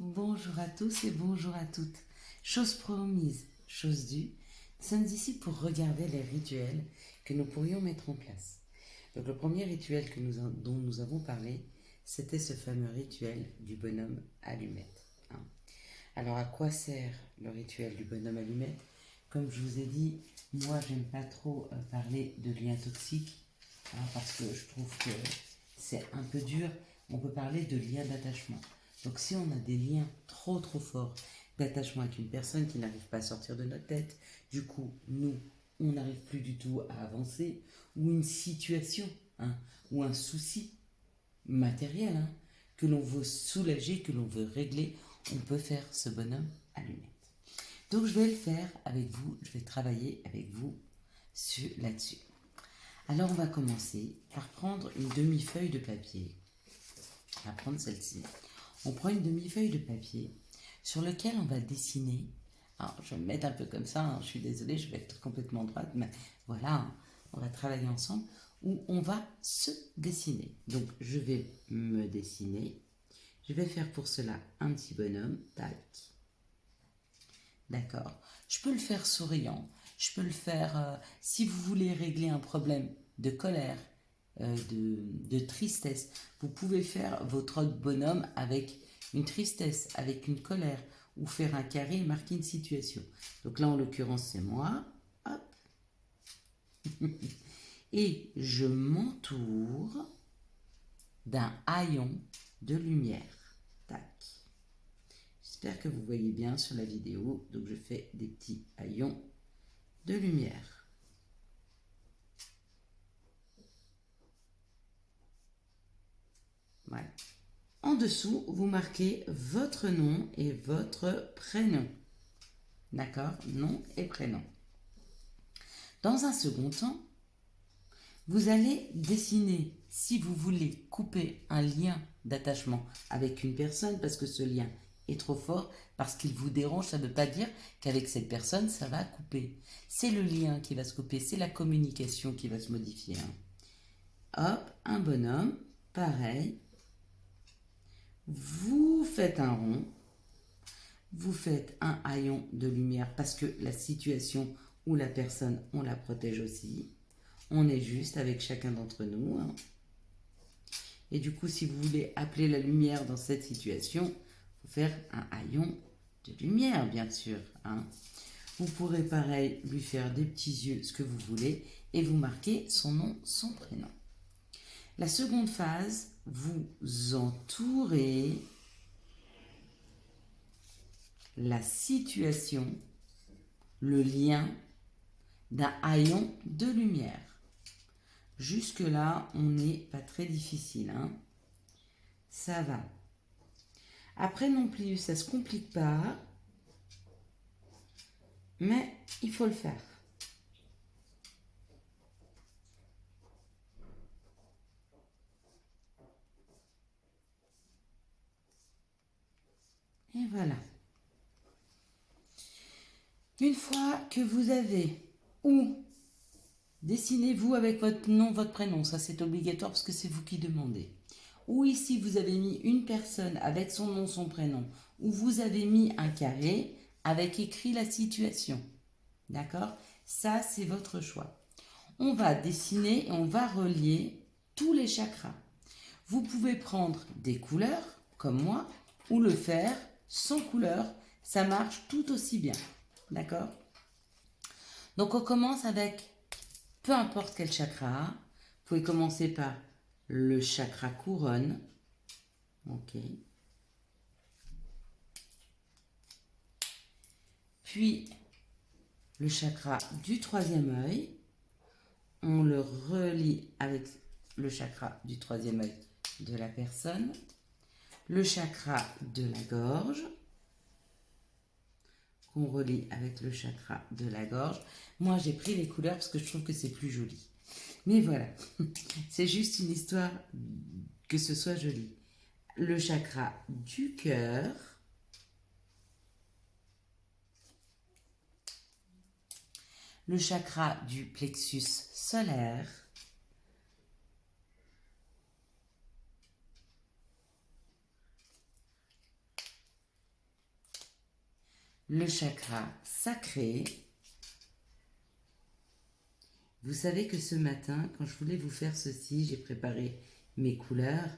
Bonjour à tous et bonjour à toutes. Chose promise, chose due, nous sommes ici pour regarder les rituels que nous pourrions mettre en place. Donc le premier rituel dont nous avons parlé, c'était ce fameux rituel du bonhomme allumette. Hein. Alors à quoi sert le rituel du bonhomme allumette? Comme je vous ai dit, moi j'aime pas trop parler de liens toxiques, parce que je trouve que c'est un peu dur. On peut parler de liens d'attachement. Donc si on a des liens trop forts d'attachement avec une personne qui n'arrive pas à sortir de notre tête, du coup, nous, on n'arrive plus du tout à avancer, ou une situation, ou un souci matériel, que l'on veut soulager, que l'on veut régler, on peut faire ce bonhomme allumette. Donc je vais le faire avec vous, je vais travailler avec vous là-dessus. Alors on va commencer par prendre une demi-feuille de papier. On va prendre celle-ci. On prend une demi-feuille de papier sur lequel on va dessiner. Alors je vais me mettre un peu comme ça, je suis désolée, je vais être complètement droite, mais voilà, on va travailler ensemble, où on va se dessiner. Donc je vais me dessiner. Je vais faire pour cela un petit bonhomme. Tac. D'accord. Je peux le faire souriant. Je peux le faire si vous voulez régler un problème de colère, de tristesse. Vous pouvez faire votre bonhomme avec une tristesse, avec une colère, ou faire un carré et marquer une situation. Donc là, en l'occurrence, c'est moi. Hop. Et je m'entoure d'un haillon de lumière. Tac. J'espère que vous voyez bien sur la vidéo. Donc je fais des petits haillons de lumière. Voilà. En dessous, vous marquez votre nom et votre prénom. D'accord? Nom et prénom. Dans un second temps, vous allez dessiner, si vous voulez couper un lien d'attachement avec une personne, parce que ce lien est trop fort, parce qu'il vous dérange, ça ne veut pas dire qu'avec cette personne, ça va couper. C'est le lien qui va se couper, c'est la communication qui va se modifier. Hop, un bonhomme, pareil. Vous faites un rond, vous faites un haillon de lumière parce que la situation ou la personne, on la protège aussi. On est juste avec chacun d'entre nous. Et du coup, si vous voulez appeler la lumière dans cette situation, il faut faire un haillon de lumière, bien sûr. Vous pourrez, pareil, lui faire des petits yeux, ce que vous voulez, et vous marquez son nom, son prénom. La seconde phase, vous entourez la situation, le lien d'un haillon de lumière. Jusque-là, on n'est pas très difficile. Ça va. Après non plus, ça ne se complique pas, mais il faut le faire. Et voilà. Une fois que vous avez ou dessinez-vous avec votre nom, votre prénom, ça c'est obligatoire parce que c'est vous qui demandez. Ou ici vous avez mis une personne avec son nom, son prénom, ou vous avez mis un carré avec écrit la situation. D'accord? Ça c'est votre choix. On va dessiner et on va relier tous les chakras. Vous pouvez prendre des couleurs, comme moi, ou le faire sans couleur. Ça marche tout aussi bien. D'accord? Donc on commence avec peu importe quel chakra. Vous pouvez commencer par le chakra couronne. Ok. Puis le chakra du troisième œil. On le relie avec le chakra du troisième œil de la personne. Le chakra de la gorge. Qu'on relie avec le chakra de la gorge. Moi, j'ai pris les couleurs parce que je trouve que c'est plus joli. Mais voilà, c'est juste une histoire que ce soit joli. Le chakra du cœur. Le chakra du plexus solaire. le chakra sacré. Vous savez que ce matin, quand je voulais vous faire ceci, j'ai préparé mes couleurs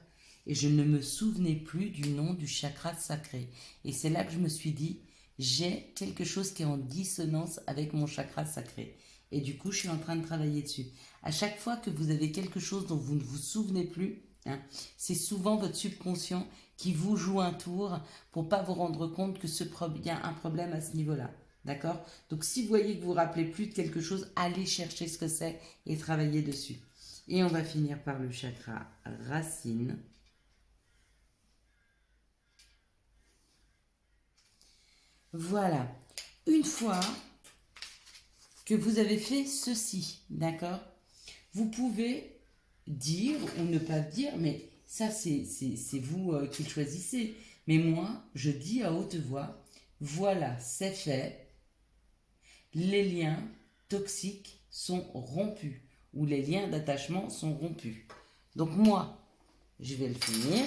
et je ne me souvenais plus du nom du chakra sacré. Et c'est là que je me suis dit, j'ai quelque chose qui est en dissonance avec mon chakra sacré. Et du coup, je suis en train de travailler dessus. À chaque fois que vous avez quelque chose dont vous ne vous souvenez plus, hein, c'est souvent votre subconscient qui vous joue un tour pour pas vous rendre compte que il y a un problème à ce niveau-là. D'accord? Donc, si vous voyez que vous ne vous rappelez plus de quelque chose, allez chercher ce que c'est et travaillez dessus. Et on va finir par le chakra racine. Voilà. Une fois que vous avez fait ceci, d'accord? Vous pouvez dire ou ne pas dire, mais ça, c'est vous qui le choisissez. Mais moi, je dis à haute voix, voilà, c'est fait. Les liens toxiques sont rompus ou les liens d'attachement sont rompus. Donc moi, je vais le finir.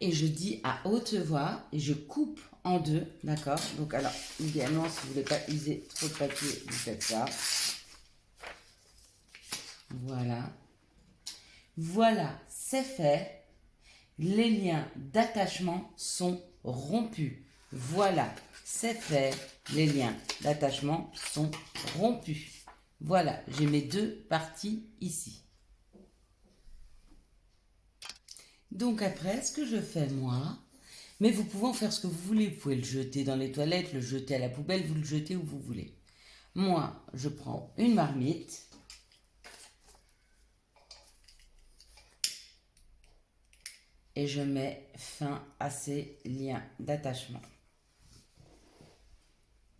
Et je dis à haute voix et je coupe en deux, d'accord? Donc alors, idéalement, si vous ne voulez pas user trop de papier, vous faites ça. Voilà. Voilà, c'est fait. Les liens d'attachement sont rompus. Voilà, c'est fait. Les liens d'attachement sont rompus. Voilà, j'ai mes deux parties ici. Donc après, ce que je fais moi, mais vous pouvez en faire ce que vous voulez. Vous pouvez le jeter dans les toilettes, le jeter à la poubelle, vous le jetez où vous voulez. Moi, je prends une marmite. Et je mets fin à ces liens d'attachement.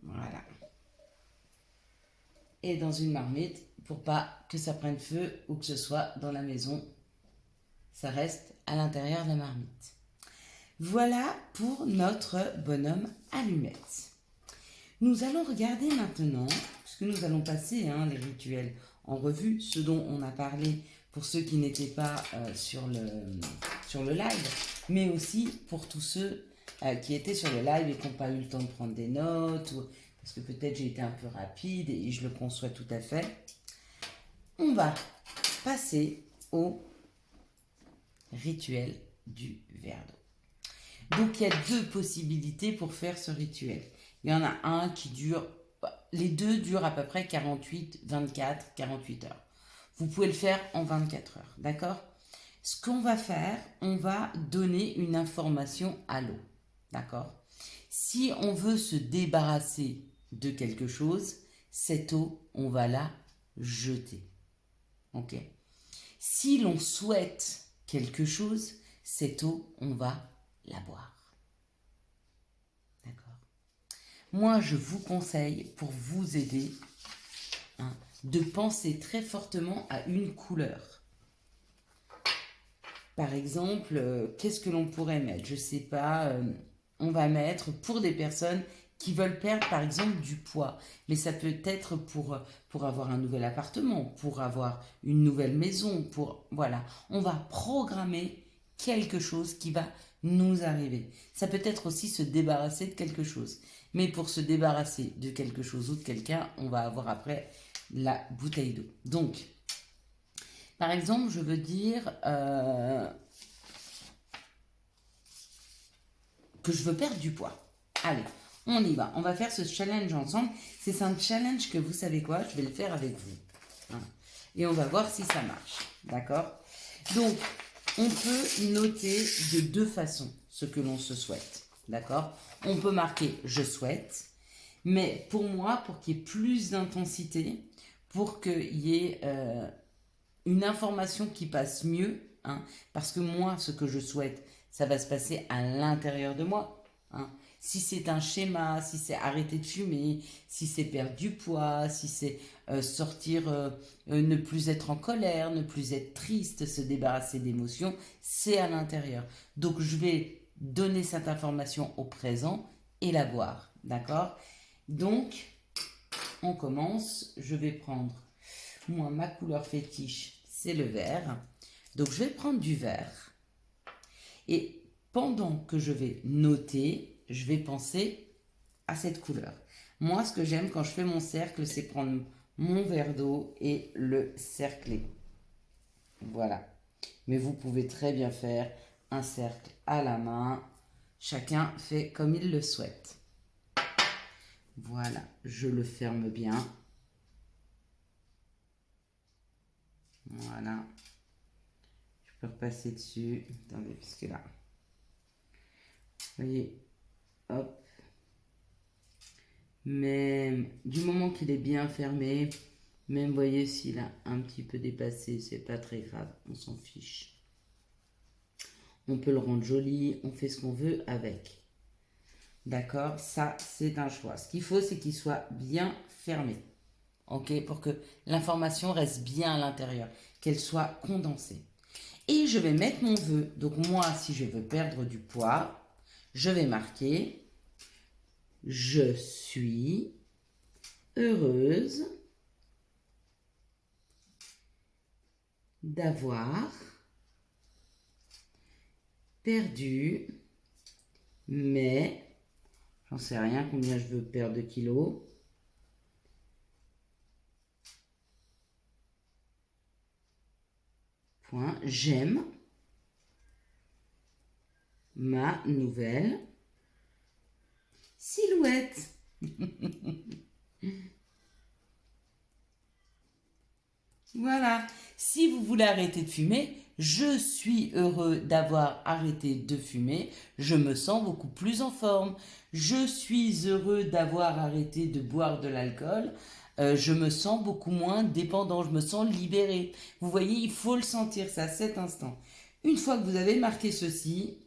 Voilà. Et dans une marmite, pour pas que ça prenne feu ou que ce soit dans la maison, ça reste à l'intérieur de la marmite. Voilà pour notre bonhomme allumette. Nous allons regarder maintenant, puisque nous allons passer les rituels en revue, ce dont on a parlé pour ceux qui n'étaient pas sur le live, mais aussi pour tous ceux qui étaient sur le live et qui n'ont pas eu le temps de prendre des notes, parce que peut-être j'ai été un peu rapide et je le conçois tout à fait. On va passer au rituel du verre d'eau. Donc il y a deux possibilités pour faire ce rituel. Il y en a un qui dure, les deux durent à peu près 48 heures. Vous pouvez le faire en 24 heures, d'accord? Ce qu'on va faire, on va donner une information à l'eau, d'accord? Si on veut se débarrasser de quelque chose, cette eau, on va la jeter, ok? Si l'on souhaite quelque chose, cette eau, on va la boire, d'accord? Moi, je vous conseille, pour vous aider, de penser très fortement à une couleur. Par exemple, qu'est-ce que l'on pourrait mettre? Je ne sais pas, on va mettre pour des personnes qui veulent perdre par exemple du poids. Mais ça peut être pour avoir un nouvel appartement, pour avoir une nouvelle maison, voilà. On va programmer quelque chose qui va nous arriver. Ça peut être aussi se débarrasser de quelque chose. Mais pour se débarrasser de quelque chose ou de quelqu'un, on va avoir après la bouteille d'eau. Donc, par exemple, je veux dire que je veux perdre du poids. Allez, on y va. On va faire ce challenge ensemble. C'est un challenge que vous savez quoi, je vais le faire avec vous. Voilà. Et on va voir si ça marche. D'accord? Donc, on peut noter de deux façons ce que l'on se souhaite. D'accord? On peut marquer « je souhaite ». Mais pour moi, pour qu'il y ait plus d'intensité, pour qu'il y ait une information qui passe mieux, parce que moi, ce que je souhaite, ça va se passer à l'intérieur de moi. Si c'est un schéma, si c'est arrêter de fumer, si c'est perdre du poids, si c'est sortir, ne plus être en colère, ne plus être triste, se débarrasser d'émotions, c'est à l'intérieur. Donc je vais donner cette information au présent et la voir, d'accord? Donc, on commence. Je vais prendre, moi, ma couleur fétiche, c'est le vert. Donc, je vais prendre du vert. Et pendant que je vais noter, je vais penser à cette couleur. Moi, ce que j'aime quand je fais mon cercle, c'est prendre mon verre d'eau et le cercler. Voilà. Mais vous pouvez très bien faire un cercle à la main. Chacun fait comme il le souhaite. Voilà, je le ferme bien. Voilà. Je peux repasser dessus. Attendez, parce que là. Vous voyez, hop. Même du moment qu'il est bien fermé, même vous voyez s'il a un petit peu dépassé, c'est pas très grave, on s'en fiche. On peut le rendre joli, on fait ce qu'on veut avec. D'accord? Ça, c'est un choix. Ce qu'il faut, c'est qu'il soit bien fermé. Ok? Pour que l'information reste bien à l'intérieur, qu'elle soit condensée. Et je vais mettre mon vœu. Donc moi, si je veux perdre du poids, je vais marquer « Je suis heureuse d'avoir perdu mes... » J'en sais rien combien je veux perdre de kilos. Point. J'aime ma nouvelle silhouette. Voilà. Si vous voulez arrêter de fumer, je suis heureux d'avoir arrêté de fumer. Je me sens beaucoup plus en forme. Je suis heureux d'avoir arrêté de boire de l'alcool. Je me sens beaucoup moins dépendant. Je me sens libéré. Vous voyez, il faut le sentir, ça, à cet instant. Une fois que vous avez marqué ceci,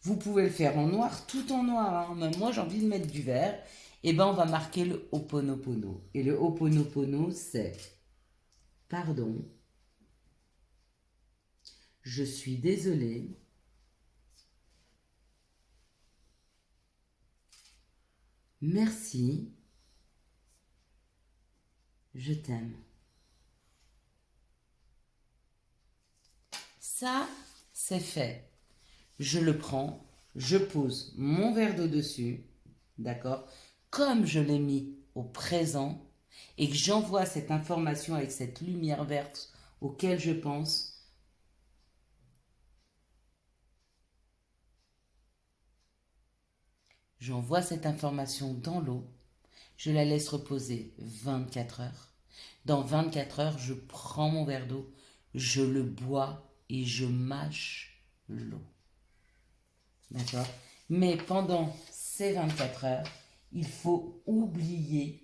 vous pouvez le faire en noir, tout en noir. Hein. Même moi, j'ai envie de mettre du vert. Et ben, on va marquer le Ho'oponopono. Et le Ho'oponopono, c'est pardon, je suis désolé, merci, je t'aime. Ça, c'est fait. Je le prends, je pose mon verre d'eau dessus, d'accord? Comme je l'ai mis au présent et que j'envoie cette information avec cette lumière verte auquel je pense, j'envoie cette information dans l'eau, je la laisse reposer 24 heures. Dans 24 heures, je prends mon verre d'eau, je le bois et je mâche l'eau. D'accord? Mais pendant ces 24 heures, il faut oublier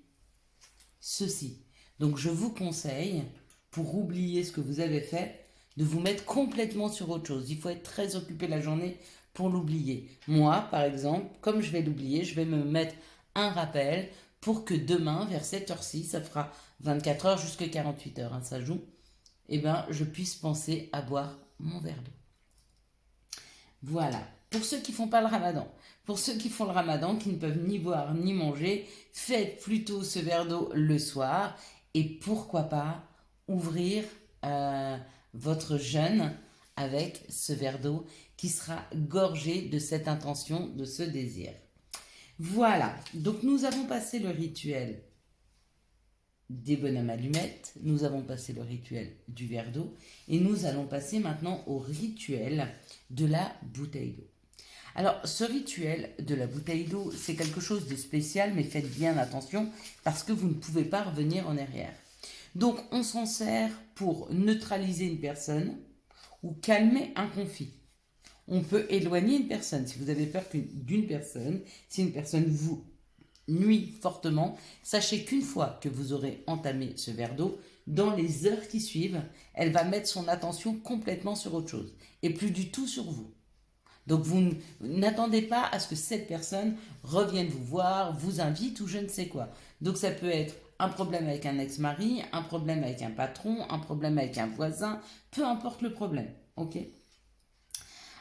ceci. Donc je vous conseille, pour oublier ce que vous avez fait, de vous mettre complètement sur autre chose. Il faut être très occupé la journée pour l'oublier. Moi, par exemple, comme je vais l'oublier, je vais me mettre un rappel pour que demain, vers cette heure-ci, ça fera 24 heures jusqu'à 48 heures, hein, ça joue, et ben, je puisse penser à boire mon verre d'eau. Voilà. Pour ceux qui ne font pas le ramadan, pour ceux qui font le ramadan, qui ne peuvent ni boire ni manger, faites plutôt ce verre d'eau le soir et pourquoi pas ouvrir votre jeûne avec ce verre d'eau qui sera gorgé de cette intention, de ce désir. Voilà, donc nous avons passé le rituel des bonhommes allumettes, nous avons passé le rituel du verre d'eau et nous allons passer maintenant au rituel de la bouteille d'eau. Alors, ce rituel de la bouteille d'eau, c'est quelque chose de spécial, mais faites bien attention parce que vous ne pouvez pas revenir en arrière. Donc, on s'en sert pour neutraliser une personne ou calmer un conflit. On peut éloigner une personne. Si vous avez peur d'une personne, si une personne vous nuit fortement, sachez qu'une fois que vous aurez entamé ce verre d'eau, dans les heures qui suivent, elle va mettre son attention complètement sur autre chose et plus du tout sur vous. Donc vous n'attendez pas à ce que cette personne revienne vous voir, vous invite ou je ne sais quoi. Donc ça peut être un problème avec un ex-mari, un problème avec un patron, un problème avec un voisin, peu importe le problème. Ok ?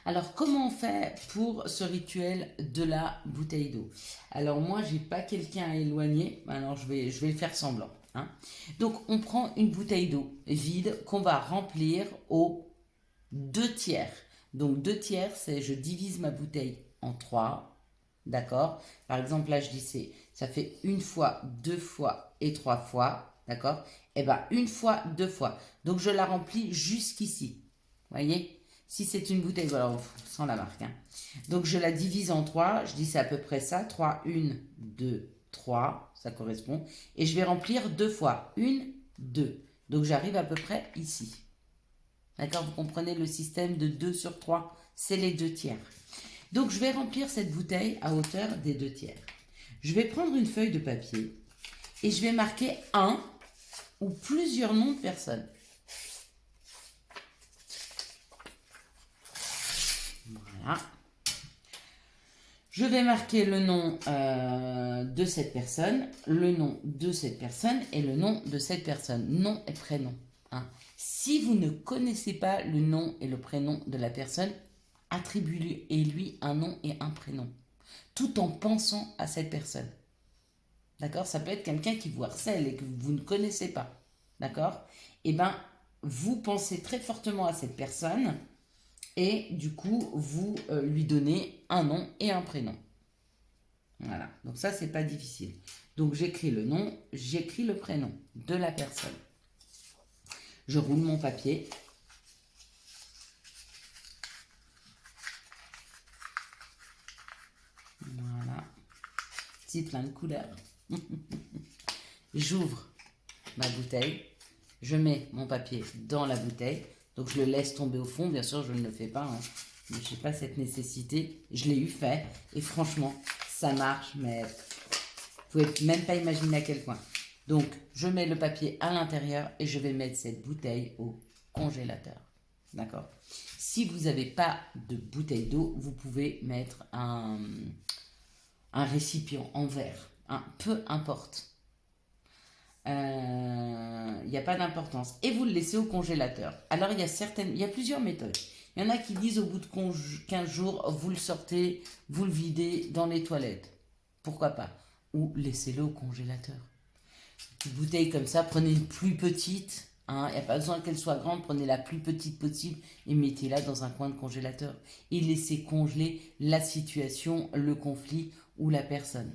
Alors, comment on fait pour ce rituel de la bouteille d'eau? Alors, moi, j'ai pas quelqu'un à éloigner. Alors, je vais le faire semblant. Hein. Donc, on prend une bouteille d'eau vide qu'on va remplir aux 2 tiers. Donc, 2 tiers, c'est je divise ma bouteille en 3. D'accord? Par exemple, là, je dis ça fait 1 fois, 2 fois et 3 fois. D'accord? Et bien, 1 fois, 2 fois. Donc, je la remplis jusqu'ici. Voyez? Si c'est une bouteille, voilà, sans la marque. Hein. Donc, je la divise en 3. Je dis c'est à peu près ça. 3, 1, 2, 3. Ça correspond. Et je vais remplir 2 fois. 1, 2. Donc, j'arrive à peu près ici. D'accord? Vous comprenez le système de 2 sur 3? C'est les 2 tiers. Donc, je vais remplir cette bouteille à hauteur des 2 tiers. Je vais prendre une feuille de papier et je vais marquer un ou plusieurs noms de personnes. Voilà. Je vais marquer le nom de cette personne, le nom de cette personne et le nom de cette personne. Nom et prénom. Hein. Si vous ne connaissez pas le nom et le prénom de la personne, attribuez-lui un nom et un prénom, tout en pensant à cette personne. D'accord? Ça peut être quelqu'un qui vous harcèle et que vous ne connaissez pas. D'accord? Eh bien, vous pensez très fortement à cette personne et du coup, vous lui donnez un nom et un prénom. Voilà. Donc ça, c'est pas difficile. Donc j'écris le nom, j'écris le prénom de la personne. Je roule mon papier. Voilà. C'est plein de couleurs. J'ouvre ma bouteille. Je mets mon papier dans la bouteille. Donc je le laisse tomber au fond. Bien sûr, je ne le fais pas. Hein. Je n'ai pas cette nécessité. Je l'ai eu fait. Et franchement, ça marche. Mais vous ne pouvez même pas imaginer à quel point. Donc, je mets le papier à l'intérieur et je vais mettre cette bouteille au congélateur. D'accord? Si vous n'avez pas de bouteille d'eau, vous pouvez mettre un récipient en verre. Hein, peu importe. Il n'y a pas d'importance. Et vous le laissez au congélateur. Alors, il y a plusieurs méthodes. Il y en a qui disent au bout de 15 jours, vous le sortez, vous le videz dans les toilettes. Pourquoi pas? Ou laissez-le au congélateur. Une bouteille comme ça, prenez une plus petite. Hein, il n'y a pas besoin qu'elle soit grande, prenez la plus petite possible et mettez-la dans un coin de congélateur. Et laissez congeler la situation, le conflit ou la personne.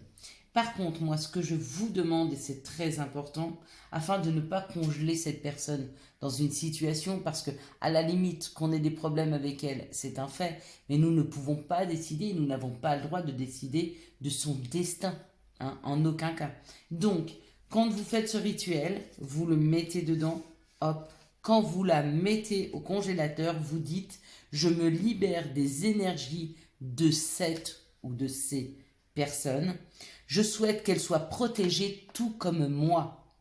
Par contre, moi, ce que je vous demande, et c'est très important, afin de ne pas congeler cette personne dans une situation, parce que à la limite, qu'on ait des problèmes avec elle, c'est un fait, mais nous ne pouvons pas décider, nous n'avons pas le droit de décider de son destin, hein, en aucun cas. Donc, quand vous faites ce rituel, vous le mettez dedans, hop. Quand vous la mettez au congélateur, vous dites « Je me libère des énergies de cette ou de ces personnes. Je souhaite qu'elles soient protégées tout comme moi.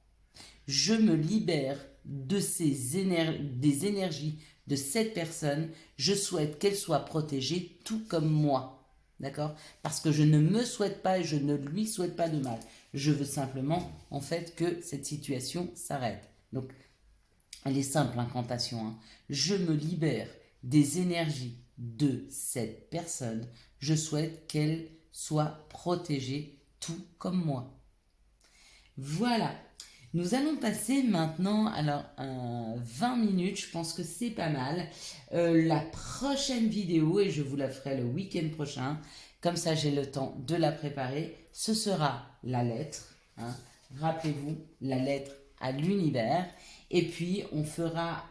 Je me libère de des énergies de cette personne. Je souhaite qu'elle soit protégée tout comme moi. » D'accord? Parce que je ne me souhaite pas et je ne lui souhaite pas de mal. Je veux simplement, en fait, que cette situation s'arrête. Donc, elle est simple, l'incantation. Hein. Je me libère des énergies de cette personne. Je souhaite qu'elle soit protégée tout comme moi. Voilà. Nous allons passer maintenant, alors 20 minutes, je pense que c'est pas mal. La prochaine vidéo, et je vous la ferai le week-end prochain, comme ça j'ai le temps de la préparer, ce sera la lettre. Hein. Rappelez-vous, la lettre à l'univers. Et puis on fera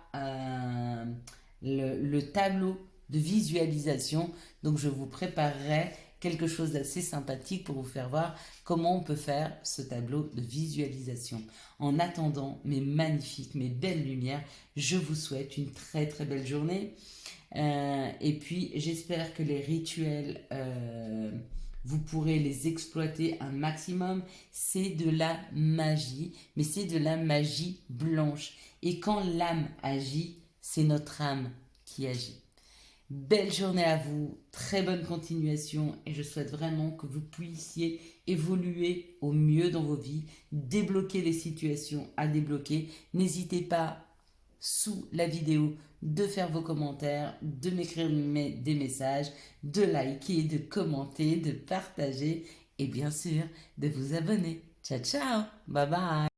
le tableau de visualisation. Donc je vous préparerai quelque chose d'assez sympathique pour vous faire voir comment on peut faire ce tableau de visualisation. En attendant mes magnifiques, mes belles lumières, je vous souhaite une très très belle journée. Et puis j'espère que les rituels, vous pourrez les exploiter un maximum. C'est de la magie, mais c'est de la magie blanche. Et quand l'âme agit, c'est notre âme qui agit. Belle journée à vous, très bonne continuation et je souhaite vraiment que vous puissiez évoluer au mieux dans vos vies, débloquer les situations à débloquer. N'hésitez pas, sous la vidéo, de faire vos commentaires, de m'écrire des messages, de liker, de commenter, de partager et bien sûr de vous abonner. Ciao ciao, bye bye.